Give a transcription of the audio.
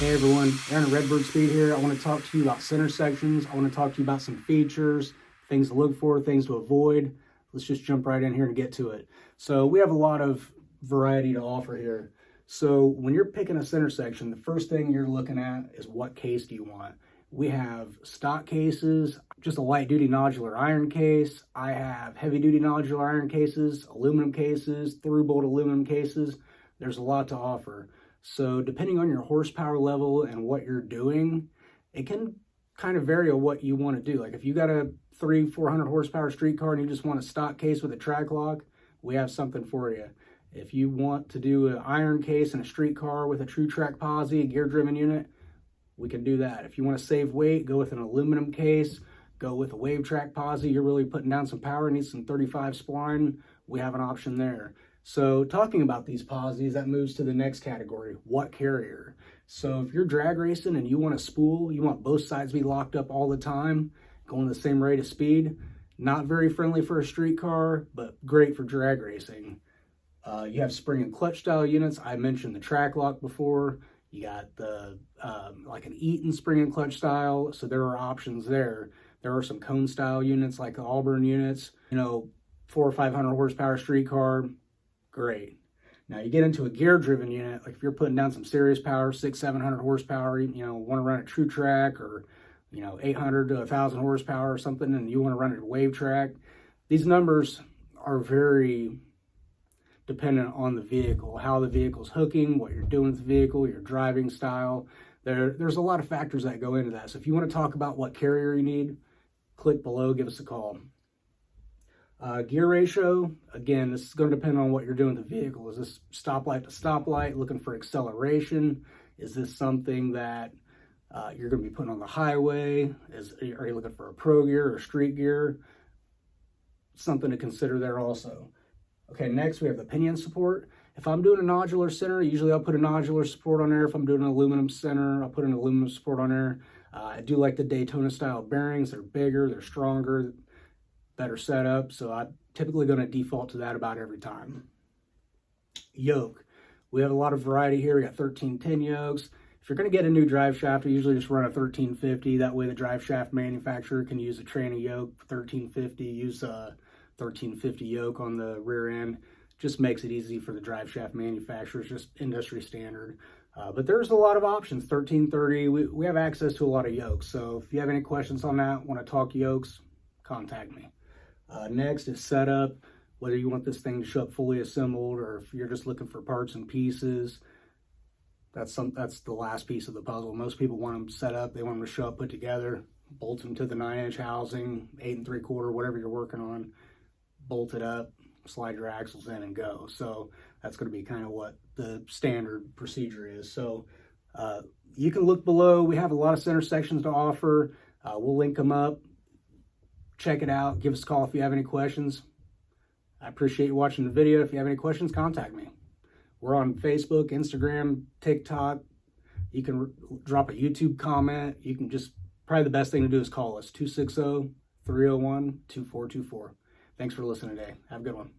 Hey everyone, Aaron at Redbird Speed here. I want to talk to you about center sections. I want to talk to you about some features, things to look for, things to avoid. Let's just jump right in here and get to it. So we have a lot of variety to offer here. So when you're picking a center section, the first thing you're looking at is what case do you want. We have stock cases, just a light duty nodular iron case. I have heavy duty nodular iron cases, aluminum cases, through bolt aluminum cases. There's a lot to offer. So depending on your horsepower level and what you're doing, it can kind of vary on what you want to do. Like if you got a 400 horsepower street car and you just want a stock case with a Tracloc, we have something for you. If you want to do an iron case in a street car with a Truetrac Posi, a gear driven unit, we can do that. If you want to save weight, go with an aluminum case, go with a Wavetrac Posi. You're really putting down some power, need some 35 spline, we have an option there. So talking about these Posis, that moves to the next category, what carrier. So if you're drag racing and you want a spool, you want both sides to be locked up all the time, going the same rate of speed, not very friendly for a street car, but great for drag racing. You have spring and clutch style units. I mentioned the Tracloc before. You got the like an Eaton spring and clutch style, so there are options there. There are some cone style units like the Auburn units, 400 or 500 horsepower street car. Great. Now you get into a gear driven unit, like if you're putting down some serious power, 600-700 horsepower, want to run a Truetrac or 800 to 1,000 horsepower or something, and you want to run it at Wavetrac. These numbers are very dependent on the vehicle, how the vehicle's hooking, what you're doing with the vehicle, your driving style. There's a lot of factors that go into that. So if you want to talk about what carrier you need, click below, give us a call. Gear ratio, again, this is going to depend on what you're doing with the vehicle. Is this stoplight to stoplight, looking for acceleration? Is this something that you're going to be putting on the highway? Are you looking for a pro gear or street gear? Something to consider there also. Okay, next we have the pinion support. If I'm doing a nodular center, usually I'll put a nodular support on there. If I'm doing an aluminum center, I'll put an aluminum support on there. I do like the Daytona style bearings. They're bigger, they're stronger, better setup, so I'm typically going to default to that about every time. Yoke. We have a lot of variety here. We got 1310 yokes. If you're going to get a new drive shaft, I usually just run a 1350. That way the drive shaft manufacturer can use a tranny yoke, 1350, use a 1350 yoke on the rear end. Just makes it easy for the drive shaft manufacturers, just industry standard. But there's a lot of options, 1330. We have access to a lot of yokes, so if you have any questions on that, want to talk yokes, contact me. Next is setup, whether you want this thing to show up fully assembled or if you're just looking for parts and pieces. That's the last piece of the puzzle. Most people want them set up, they want them to show up put together, bolt them to the 9-inch housing, 8 3/4, whatever you're working on, bolt it up, slide your axles in and go. So that's going to be kind of what the standard procedure is. So you can look below. We have a lot of center sections to offer. We'll link them up. Check it out. Give us a call if you have any questions. I appreciate you watching the video. If you have any questions, contact me. We're on Facebook, Instagram, TikTok. You can drop a YouTube comment. You can probably the best thing to do is call us, 260-301-2424. Thanks for listening today. Have a good one.